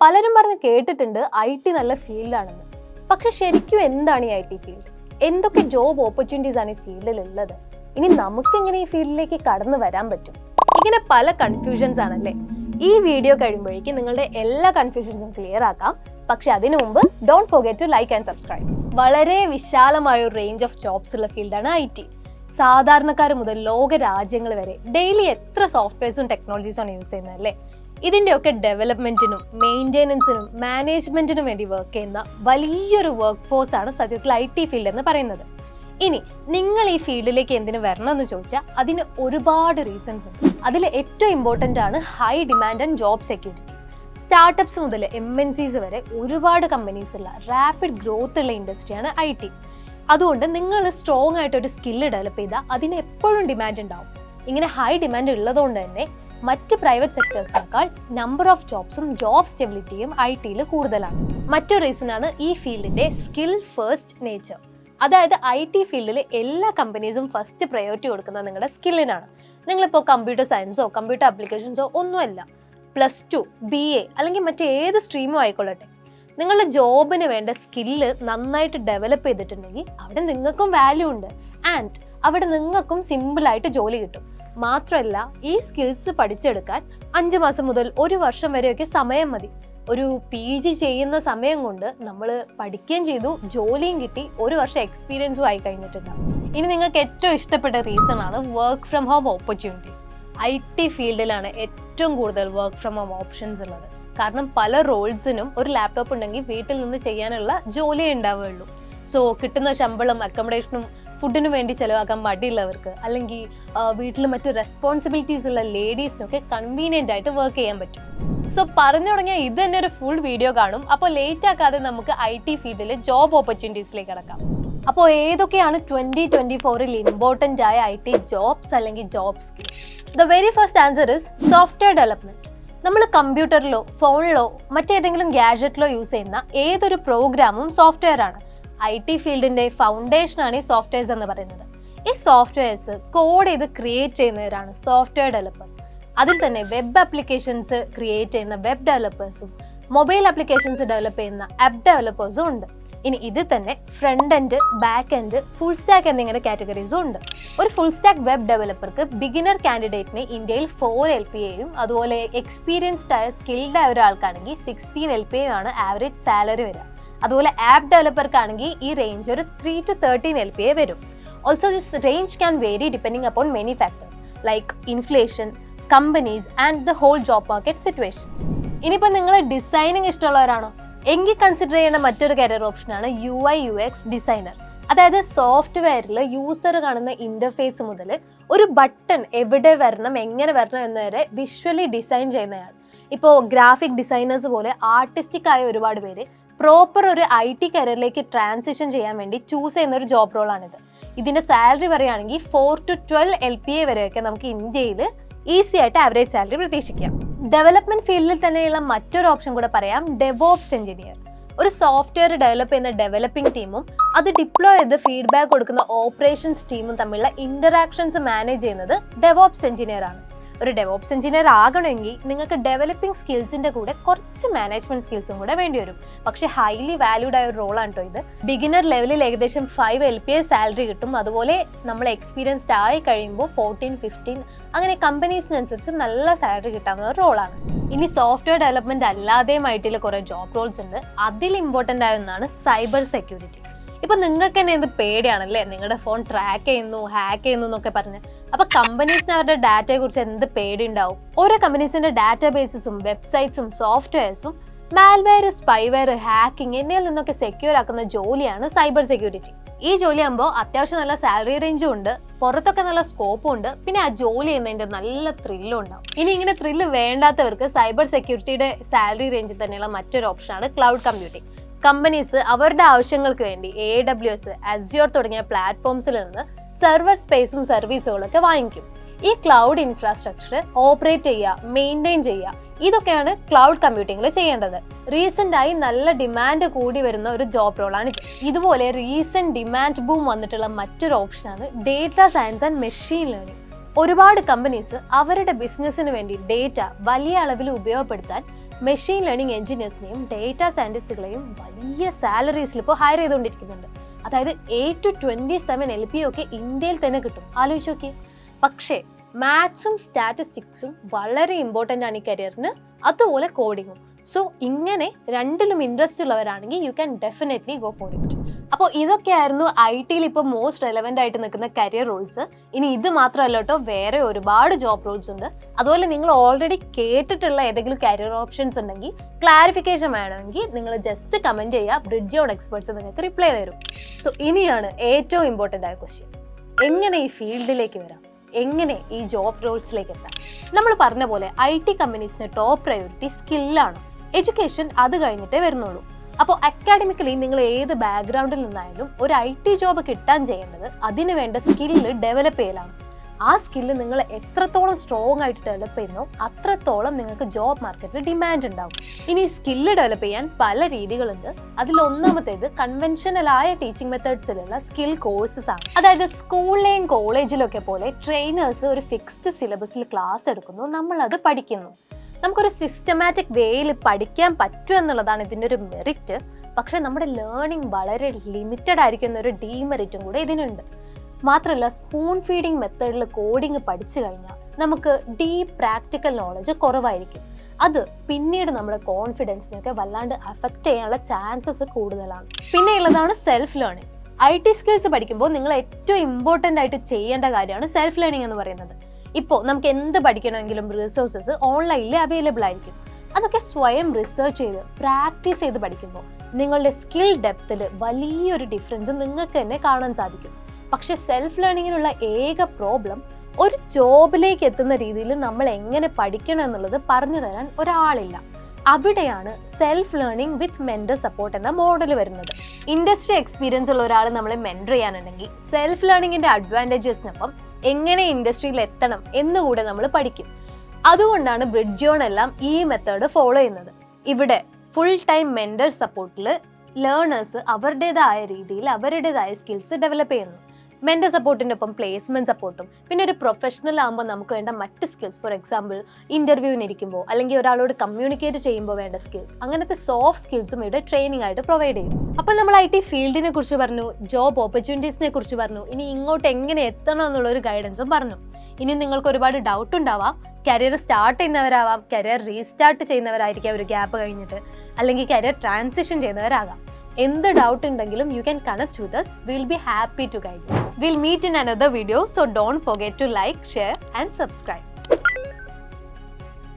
പലരും പറഞ്ഞ് കേട്ടിട്ടുണ്ട് IT നല്ല ഫീൽഡാണെന്ന്. പക്ഷെ ശരിക്കും എന്താണ് ഈ IT ഫീൽഡ്? എന്തൊക്കെ ജോബ് ഓപ്പർച്യൂണിറ്റീസ് ആണ് ഈ ഫീൽഡിൽ ഉള്ളത്? ഇനി നമുക്കെങ്ങനെ ഈ ഫീൽഡിലേക്ക് കടന്നു വരാൻ പറ്റും? ഇങ്ങനെ പല കൺഫ്യൂഷൻസ് ആണല്ലേ. ഈ വീഡിയോ കഴിയുമ്പോഴേക്കും നിങ്ങളുടെ എല്ലാ കൺഫ്യൂഷൻസും ക്ലിയർ ആക്കാം. പക്ഷെ അതിനു മുമ്പ് don't forget to like and subscribe. വളരെ വിശാലമായ ഒരു റേഞ്ച് ഓഫ് ജോബ്സ് ഉള്ള ഫീൽഡാണ് IT. സാധാരണക്കാർ മുതൽ ലോക രാജ്യങ്ങൾ വരെ ഡെയിലി എത്ര സോഫ്റ്റ്വെയർസും ടെക്നോളജീസും യൂസ് ചെയ്യുന്നത് അല്ലേ. ഇതിൻ്റെയൊക്കെ ഡെവലപ്മെൻറ്റിനും മെയിൻ്റെനൻസിനും മാനേജ്മെൻറ്റിനും വേണ്ടി വർക്ക് ചെയ്യുന്ന വലിയൊരു വർക്ക് ഫോഴ്സാണ് സത്യത്തിൽ IT ഫീൽഡ് എന്ന് പറയുന്നത്. ഇനി നിങ്ങൾ ഈ ഫീൽഡിലേക്ക് എന്തിനു വരണം എന്ന് ചോദിച്ചാൽ അതിന് ഒരുപാട് റീസൺസ് ഉണ്ട്. അതിൽ ഏറ്റവും ഇമ്പോർട്ടൻ്റ് ആണ് high demand and job security. Startups മുതൽ MNCs വരെ ഒരുപാട് കമ്പനീസ് ഉള്ള റാപ്പിഡ് ഗ്രോത്ത് ഉള്ള ഇൻഡസ്ട്രിയാണ് IT. അതുകൊണ്ട് നിങ്ങൾ സ്ട്രോങ് ആയിട്ട് ഒരു സ്കില്ല് ഡെവലപ്പ് ചെയ്താൽ അതിന് എപ്പോഴും ഡിമാൻഡ് ഉണ്ടാവും. ഇങ്ങനെ ഹൈ ഡിമാൻഡ് ഉള്ളതുകൊണ്ട് തന്നെ മറ്റ് പ്രൈവറ്റ് സെക്ടേഴ്സിനേക്കാൾ നമ്പർ ഓഫ് ജോബ്സും ജോബ് സ്റ്റെബിലിറ്റിയും IT-യിൽ കൂടുതലാണ്. മറ്റൊരു റീസൺ ആണ് ഈ ഫീൽഡിന്റെ സ്കിൽ ഫസ്റ്റ് നേച്ചർ. അതായത് IT ഫീൽഡിൽ എല്ലാ കമ്പനീസും ഫസ്റ്റ് പ്രയോറിറ്റി കൊടുക്കുന്നത് നിങ്ങളുടെ സ്കില്ലിനാണ്. നിങ്ങളിപ്പോൾ കമ്പ്യൂട്ടർ സയൻസോ കമ്പ്യൂട്ടർ ആപ്ലിക്കേഷൻസോ ഒന്നുമല്ല, +2 BA അല്ലെങ്കിൽ മറ്റേത് സ്ട്രീമോ ആയിക്കൊള്ളട്ടെ, നിങ്ങളുടെ ജോബിന് വേണ്ട സ്കില്ല് നന്നായിട്ട് ഡെവലപ്പ് ചെയ്തിട്ടുണ്ടെങ്കിൽ അവിടെ നിങ്ങൾക്കും വാല്യൂ ഉണ്ട് ആൻഡ് അവിടെ നിങ്ങൾക്കും സിമ്പിളായിട്ട് ജോലി കിട്ടും. മാത്രമല്ല ഈ സ്കിൽസ് പഠിച്ചെടുക്കാൻ 5 മാസം മുതൽ 1 വർഷം വരെയൊക്കെ സമയം മതി. ഒരു PG ചെയ്യുന്ന സമയം കൊണ്ട് നമ്മൾ പഠിക്കുകയും ചെയ്തു, ജോലിയും കിട്ടി, 1 വർഷം എക്സ്പീരിയൻസും ആയി കഴിഞ്ഞിട്ടുണ്ടാവും. ഇനി നിങ്ങൾക്ക് ഏറ്റവും ഇഷ്ടപ്പെട്ട റീസൺ ആണ് work from home opportunities. IT ഫീൽഡിലാണ് ഏറ്റവും കൂടുതൽ വർക്ക് ഫ്രം ഹോം ഓപ്ഷൻസ് ഉള്ളത്. കാരണം പല റോൾസിനും ഒരു ലാപ്ടോപ്പ് ഉണ്ടെങ്കിൽ വീട്ടിൽ നിന്ന് ചെയ്യാനുള്ള ജോലിയേ ഉണ്ടാവുകയുള്ളൂ. സോ കിട്ടുന്ന ശമ്പളം അക്കോമഡേഷനും ഫുഡിന് വേണ്ടി ചിലവാക്കാൻ മടിയുള്ളവർക്ക് അല്ലെങ്കിൽ വീട്ടിൽ മറ്റു റെസ്പോൺസിബിലിറ്റീസ് ഉള്ള ലേഡീസിനൊക്കെ കൺവീനിയൻ്റ് ആയിട്ട് വർക്ക് ചെയ്യാൻ പറ്റും. സോ പറഞ്ഞു തുടങ്ങിയാൽ ഇത് തന്നെ ഒരു ഫുൾ വീഡിയോ കാണും. അപ്പോൾ ലേറ്റ് ആക്കാതെ നമുക്ക് IT ഫീൽഡിൽ ജോബ് ഓപ്പർച്യൂണിറ്റീസിലേക്ക് കടക്കാം. അപ്പോൾ ഏതൊക്കെയാണ് 2024-ൽ ഇമ്പോർട്ടൻ്റ് ആയ IT ജോബ്സ് അല്ലെങ്കിൽ job skills? The very first answer is software development. നമ്മൾ കമ്പ്യൂട്ടറിലോ ഫോണിലോ മറ്റേതെങ്കിലും ഗാഡ്ജറ്റിലോ യൂസ് ചെയ്യുന്ന ഏതൊരു പ്രോഗ്രാമും സോഫ്റ്റ്വെയർ ആണ്. IT ഫീൽഡിൻ്റെ ഫൗണ്ടേഷനാണ് ഈ സോഫ്റ്റ്വെയർസ് എന്ന് പറയുന്നത്. ഈ സോഫ്റ്റ്വെയർസ് കോഡ് ചെയ്ത് ക്രിയേറ്റ് ചെയ്യുന്നവരാണ് സോഫ്റ്റ്വെയർ ഡെവലപ്പേഴ്സ്. അതിൽ തന്നെ വെബ് ആപ്ലിക്കേഷൻസ് ക്രിയേറ്റ് ചെയ്യുന്ന വെബ് ഡെവലപ്പേഴ്സും മൊബൈൽ ആപ്ലിക്കേഷൻസ് ഡെവലപ്പ് ചെയ്യുന്ന ആപ്പ് ഡെവലപ്പേഴ്സും ഉണ്ട്. ഇനി ഇതിൽ തന്നെ front end, back end, full stack എന്നിങ്ങനെ കാറ്റഗറീസും ഉണ്ട്. ഒരു ഫുൾ സ്റ്റാക്ക് വെബ് ഡെവലപ്പർക്ക് ബിഗിനർ കാൻഡിഡേറ്റിന് ഇന്ത്യയിൽ 4 LPAയും അതുപോലെ എക്സ്പീരിയൻസ്ഡ് ആയ സ്കിൽഡ് ആയ ഒരാൾക്കാണെങ്കിൽ 16 LPAയും ആണ് ആവറേജ് സാലറി വരിക. അതുപോലെ ആപ്പ് ഡെവലപ്പർക്കാണെങ്കിൽ ഈ റേഞ്ച് ഒരു 3 to 13 LPA വരും. Also this range can vary depending upon many factors like inflation, companies and the whole job market situations. ഇനിയിപ്പോൾ നിങ്ങൾ ഡിസൈനിങ് ഇഷ്ടമുള്ളവരാണോ എങ്കിൽ കൺസിഡർ ചെയ്യുന്ന മറ്റൊരു കരിയർ ഓപ്ഷനാണ് UI/UX ഡിസൈനർ. അതായത് സോഫ്റ്റ്വെയറിൽ യൂസർ കാണുന്ന ഇൻ്റർഫേസ് മുതൽ ഒരു ബട്ടൺ എവിടെ വരണം, എങ്ങനെ വരണം എന്നവരെ വിഷ്വലി ഡിസൈൻ ചെയ്യുന്നയാൾ. ഇപ്പോൾ ഗ്രാഫിക് ഡിസൈനേഴ്സ് പോലെ ആർട്ടിസ്റ്റിക് ആയ ഒരുപാട് പേര് പ്രോപ്പർ ഒരു IT കരിയറിലേക്ക് ട്രാൻസിഷൻ ചെയ്യാൻ വേണ്ടി ചൂസ് ചെയ്യുന്ന ഒരു ജോബ് റോളാണിത്. ഇതിൻ്റെ സാലറി പറയുകയാണെങ്കിൽ 4 to 12 LPA വരെയൊക്കെ നമുക്ക് ഇന്ത്യയിൽ ഈസി ആയിട്ട് ആവറേജ് സാലറി പ്രതീക്ഷിക്കാം. ഡെവലപ്മെന്റ് ഫീൽഡിൽ തന്നെയുള്ള മറ്റൊരു ഓപ്ഷൻ കൂടെ പറയാം, ഡെവോപ്സ് എഞ്ചിനീയർ. ഒരു സോഫ്റ്റ്വെയർ ഡെവലപ്പ് ചെയ്യുന്ന ഡെവലപ്പിംഗ് ടീമും അത് ഡിപ്ലോയ് ചെയ്ത് ഫീഡ്ബാക്ക് കൊടുക്കുന്ന ഓപ്പറേഷൻസ് ടീമും തമ്മിലുള്ള ഇന്ററാക്ഷൻസ് മാനേജ് ചെയ്യുന്നത് ഡെവോപ്സ് എഞ്ചിനീയർ ആണ്. ഒരു ഡെവോപ്സ് എഞ്ചിനീയർ ആകണമെങ്കിൽ നിങ്ങൾക്ക് ഡെവലപ്പിംഗ് സ്കിൽസിന്റെ കൂടെ കുറച്ച് മാനേജ്മെന്റ് സ്കിൽസും കൂടെ വേണ്ടി വരും. പക്ഷേ ഹൈലി വാല്യൂഡ് ആയ ഒരു റോളാണ് കേട്ടോ ഇത്. ബിഗിനർ ലെവലിൽ ഏകദേശം 5 LPA സാലറി കിട്ടും. അതുപോലെ നമ്മൾ എക്സ്പീരിയൻസ്ഡ് ആയി കഴിയുമ്പോൾ 14, 15 അങ്ങനെ കമ്പനീസിനനുസരിച്ച് നല്ല സാലറി കിട്ടാവുന്ന ഒരു റോളാണ്. ഇനി സോഫ്റ്റ്വെയർ ഡെവലപ്മെന്റ് അല്ലാതെയും IT-ൽ കുറേ ജോബ് റോൾസ് ഉണ്ട്. അതിൽ ഇമ്പോർട്ടൻ്റ് ആയ ഒന്നാണ് സൈബർ സെക്യൂരിറ്റി. ഇപ്പം നിങ്ങൾക്ക് തന്നെ ഇത് പേടിയാണല്ലേ, നിങ്ങളുടെ ഫോൺ ട്രാക്ക് ചെയ്യുന്നു, ഹാക്ക് ചെയ്യുന്നു എന്നൊക്കെ പറഞ്ഞ്. അപ്പോൾ കമ്പനീസിന് അവരുടെ ഡാറ്റയെ കുറിച്ച് എന്ത് പേടി ഉണ്ടാവും? ഓരോ കമ്പനീസിന്റെ ഡാറ്റാബേസസും വെബ്സൈറ്റ്സും സോഫ്റ്റ്വെയർസും മാൽവെയർ, സ്പൈവെയർ, ഹാക്കിംഗ് എന്നിവയിൽ നിന്നൊക്കെ സെക്യൂർ ആക്കുന്ന ജോലിയാണ് സൈബർ സെക്യൂരിറ്റി. ഈ ജോലിയാകുമ്പോൾ അത്യാവശ്യം നല്ല സാലറി റേഞ്ചും ഉണ്ട്, പുറത്തൊക്കെ നല്ല സ്കോപ്പും ഉണ്ട്, പിന്നെ ആ ജോലി ചെയ്യുന്നതിൻ്റെ നല്ല ത്രില്ലും ഉണ്ടാവും. ഇനി ഇങ്ങനെ ത്രില്ല് വേണ്ടാത്തവർക്ക് സൈബർ സെക്യൂരിറ്റിയുടെ സാലറി റേഞ്ചിൽ തന്നെയുള്ള മറ്റൊരു ഓപ്ഷനാണ് ക്ലൗഡ് കമ്പ്യൂട്ടിംഗ്. കമ്പനീസ് അവരുടെ ആവശ്യങ്ങൾക്ക് വേണ്ടി AWS, Azure തുടങ്ങിയ പ്ലാറ്റ്ഫോംസിൽ നിന്ന് സെർവർ സ്പേസും സർവീസുകളൊക്കെ വാങ്ങിക്കും. ഈ ക്ലൗഡ് ഇൻഫ്രാസ്ട്രക്ചർ ഓപ്പറേറ്റ് ചെയ്യുക, മെയിൻറ്റെയിൻ ചെയ്യുക, ഇതൊക്കെയാണ് ക്ലൗഡ് കമ്പ്യൂട്ടിങ്ങിൽ ചെയ്യേണ്ടത്. റീസെൻ്റ് ആയി നല്ല ഡിമാൻഡ് കൂടി വരുന്ന ഒരു ജോബ് റോളാണ് ഇത്. ഇതുപോലെ റീസെന്റ് ഡിമാൻഡ് ബൂം വന്നിട്ടുള്ള മറ്റൊരു ഓപ്ഷനാണ് data science and machine learning. ഒരുപാട് കമ്പനീസ് അവരുടെ ബിസിനസ്സിന് വേണ്ടി ഡേറ്റ വലിയ അളവിൽ ഉപയോഗപ്പെടുത്താൻ മെഷീൻ ലേണിംഗ് എഞ്ചിനീയേഴ്സിനെയും ഡേറ്റ സയൻറ്റിസ്റ്റുകളെയും വലിയ സാലറീസിൽ ഇപ്പോൾ ഹയർ ചെയ്തുകൊണ്ടിരിക്കുന്നുണ്ട്. അതായത് 8 to 27 LPA ഒക്കെ ഇന്ത്യയിൽ തന്നെ കിട്ടും. ആലോചിച്ച് നോക്കി. പക്ഷേ മാത്സും സ്റ്റാറ്റിസ്റ്റിക്സും വളരെ ഇമ്പോർട്ടൻ്റ് ആണ് ഈ കരിയറിന്, അതുപോലെ കോഡിങ്ങും. സോ ഇങ്ങനെ രണ്ടിലും ഇൻട്രസ്റ്റ് ഉള്ളവരാണെങ്കിൽ you can definitely go for it. അപ്പോൾ ഇതൊക്കെയായിരുന്നു IT-യിൽ ഇപ്പോൾ മോസ്റ്റ് റെലവൻ്റ് ആയിട്ട് നിൽക്കുന്ന കരിയർ റോൾസ്. ഇനി ഇത് മാത്രമല്ല കേട്ടോ, വേറെ ഒരുപാട് ജോബ് റോൾസ് ഉണ്ട്. അതുപോലെ നിങ്ങൾ ഓൾറെഡി കേട്ടിട്ടുള്ള ഏതെങ്കിലും കരിയർ ഓപ്ഷൻസ് ഉണ്ടെങ്കിൽ ക്ലാരിഫിക്കേഷൻ വേണമെങ്കിൽ നിങ്ങൾ ജസ്റ്റ് കമൻറ്റ് ചെയ്യുക. ബ്രിഡ്ജ് ഓൺ എക്സ്പെർട്സ് നിങ്ങൾക്ക് റിപ്ലൈ തരും. സോ ഇനിയാണ് ഏറ്റവും ഇമ്പോർട്ടൻ്റ് ആയ ക്വസ്റ്റ്യൻ, എങ്ങനെ ഈ ഫീൽഡിലേക്ക് വരാം, എങ്ങനെ ഈ ജോബ് റോൾസിലേക്ക് എത്താം? നമ്മൾ പറഞ്ഞ പോലെ IT കമ്പനീസിന് ടോപ്പ് പ്രയോറിറ്റി സ്കില്ലാണ്. എഡ്യൂക്കേഷൻ അത് കഴിഞ്ഞിട്ടേ വരുന്നുള്ളൂ. അപ്പോൾ അക്കാഡമിക്കലി നിങ്ങൾ ഏത് ബാക്ക്ഗ്രൗണ്ടിൽ നിന്നായാലും ഒരു IT ജോബ് കിട്ടാൻ ചെയ്യേണ്ടത് അതിന് വേണ്ട സ്കില്ല് ഡെവലപ്പ് ചെയ്യലാണ്. ആ സ്കില്ല് നിങ്ങൾ എത്രത്തോളം സ്ട്രോങ് ആയിട്ട് ഡെവലപ്പ് ചെയ്യുന്നോ അത്രത്തോളം നിങ്ങൾക്ക് ജോബ് മാർക്കറ്റിൽ ഡിമാൻഡ് ഉണ്ടാവും. ഇനി സ്കില്ല് ഡെവലപ്പ് ചെയ്യാൻ പല രീതികളുണ്ട്. അതിലൊന്നാമത്തേത് കൺവെൻഷനലായ ടീച്ചിങ് മെത്തേഡ്സിലുള്ള സ്കിൽ കോഴ്സസ് ആണ്. അതായത് സ്കൂളിലെയും കോളേജിലൊക്കെ പോലെ ട്രെയിനേഴ്സ് ഒരു ഫിക്സ്ഡ് സിലബസിൽ ക്ലാസ് എടുക്കുന്നു, നമ്മളത് പഠിക്കുന്നു. നമുക്കൊരു സിസ്റ്റമാറ്റിക് വേയിൽ പഠിക്കാൻ പറ്റും എന്നുള്ളതാണ് ഇതിൻ്റെ ഒരു മെറിറ്റ്. പക്ഷേ നമ്മുടെ ലേണിംഗ് വളരെ ലിമിറ്റഡ് ആയിരിക്കും എന്നൊരു ഡീമെറിറ്റും കൂടെ ഇതിനുണ്ട്. മാത്രമല്ല സ്പൂൺ ഫീഡിങ് മെത്തേഡിൽ കോഡിങ് പഠിച്ചു കഴിഞ്ഞാൽ നമുക്ക് ഡീപ്പ് പ്രാക്ടിക്കൽ നോളജ് കുറവായിരിക്കും. അത് പിന്നീട് നമ്മുടെ കോൺഫിഡൻസിനെയൊക്കെ വല്ലാണ്ട് അഫക്റ്റ് ചെയ്യാനുള്ള ചാൻസസ് കൂടുതലാണ്. പിന്നെ ഉള്ളതാണ് സെൽഫ് ലേണിംഗ്. IT സ്കിൽസ് പഠിക്കുമ്പോൾ നിങ്ങൾ ഏറ്റവും ഇമ്പോർട്ടൻ്റ് ആയിട്ട് ചെയ്യേണ്ട കാര്യമാണ് സെൽഫ് ലേണിംഗ് എന്ന് പറയുന്നത്. ഇപ്പോൾ നമുക്ക് എന്ത് പഠിക്കണമെങ്കിലും റിസോഴ്സസ് ഓൺലൈനിൽ അവൈലബിൾ ആയിരിക്കും. അതൊക്കെ സ്വയം റിസർച്ച് ചെയ്ത് പ്രാക്ടീസ് ചെയ്ത് പഠിക്കുമ്പോൾ നിങ്ങളുടെ സ്കിൽ ഡെപ്തിൽ വലിയൊരു ഡിഫറൻസ് നിങ്ങൾക്ക് തന്നെ കാണാൻ സാധിക്കും. പക്ഷെ സെൽഫ് ലേണിങ്ങിനുള്ള ഏക പ്രോബ്ലം ഒരു ജോബിലേക്ക് എത്തുന്ന രീതിയിൽ നമ്മൾ എങ്ങനെ പഠിക്കണം എന്നുള്ളത് പറഞ്ഞു തരാൻ ഒരാളില്ല. അവിടെയാണ് സെൽഫ് ലേണിംഗ് വിത്ത് മെന്റർ സപ്പോർട്ട് എന്ന മോഡൽ വരുന്നത്. ഇൻഡസ്ട്രി എക്സ്പീരിയൻസ് ഉള്ള ഒരാൾ നമ്മളെ മെന്റർ ചെയ്യാനുണ്ടെങ്കിൽ സെൽഫ് ലേണിങ്ങിന്റെ അഡ്വാൻറ്റേജസിനൊപ്പം എങ്ങനെ ഇൻഡസ്ട്രിയിൽ എത്തണം എന്നുകൂടെ നമ്മൾ പഠിക്കും. അതുകൊണ്ടാണ് ബ്രിഡ്ജ് ഓൺ എല്ലാം ഈ മെത്തേഡ് ഫോളോ ചെയ്യുന്നത്. ഇവിടെ ഫുൾ ടൈം മെന്റർ സപ്പോർട്ടിൽ ലേണേഴ്സ് അവരുടേതായ രീതിയിൽ അവരുടേതായ സ്കിൽസ് ഡെവലപ്പ് ചെയ്യുന്നു. മെന്റർ സപ്പോർട്ടിൻ്റെ ഒപ്പം പ്ലേസ്മെന്റ് സപ്പോർട്ടും പിന്നെ ഒരു പ്രൊഫഷണൽ ആകുമ്പോൾ നമുക്ക് വേണ്ട മറ്റ് സ്കിൽസ്, ഫോർ എക്സാമ്പിൾ ഇന്റർവ്യൂവിന് ഇരിക്കുമ്പോൾ അല്ലെങ്കിൽ ഒരാളോട് കമ്മ്യൂണിക്കേറ്റ് ചെയ്യുമ്പോൾ വേണ്ട സ്കിൽസ്, അങ്ങനത്തെ സോഫ്റ്റ് സ്കിൽസും ഇവിടെ ട്രെയിനിങ് ആയിട്ട് പ്രൊവൈഡ് ചെയ്യും. അപ്പോൾ നമ്മൾ IT ഫീൽഡിനെ കുറിച്ച് പറഞ്ഞു, ജോബ് ഓപ്പർച്യൂണിറ്റീസിനെ കുറിച്ച് പറഞ്ഞു, ഇനി ഇങ്ങോട്ട് എങ്ങനെ എത്തണം എന്നുള്ളൊരു ഗൈഡൻസും പറഞ്ഞു. ഇനി നിങ്ങൾക്ക് ഒരുപാട് ഡൗട്ട് ഉണ്ടാവാം. കരിയർ സ്റ്റാർട്ട് ചെയ്യുന്നവരാവാം, കരിയർ റീസ്റ്റാർട്ട് ചെയ്യുന്നവരായിരിക്കാം ഒരു ഗ്യാപ്പ് കഴിഞ്ഞിട്ട്, അല്ലെങ്കിൽ കരിയർ ട്രാൻസിഷൻ ചെയ്യുന്നവരാകാം. എന്ത് ഡൗട്ട് ഉണ്ടെങ്കിലും you can connect with us. We'll be happy to guide you. We'll meet in another video, so don't forget to like, share and subscribe.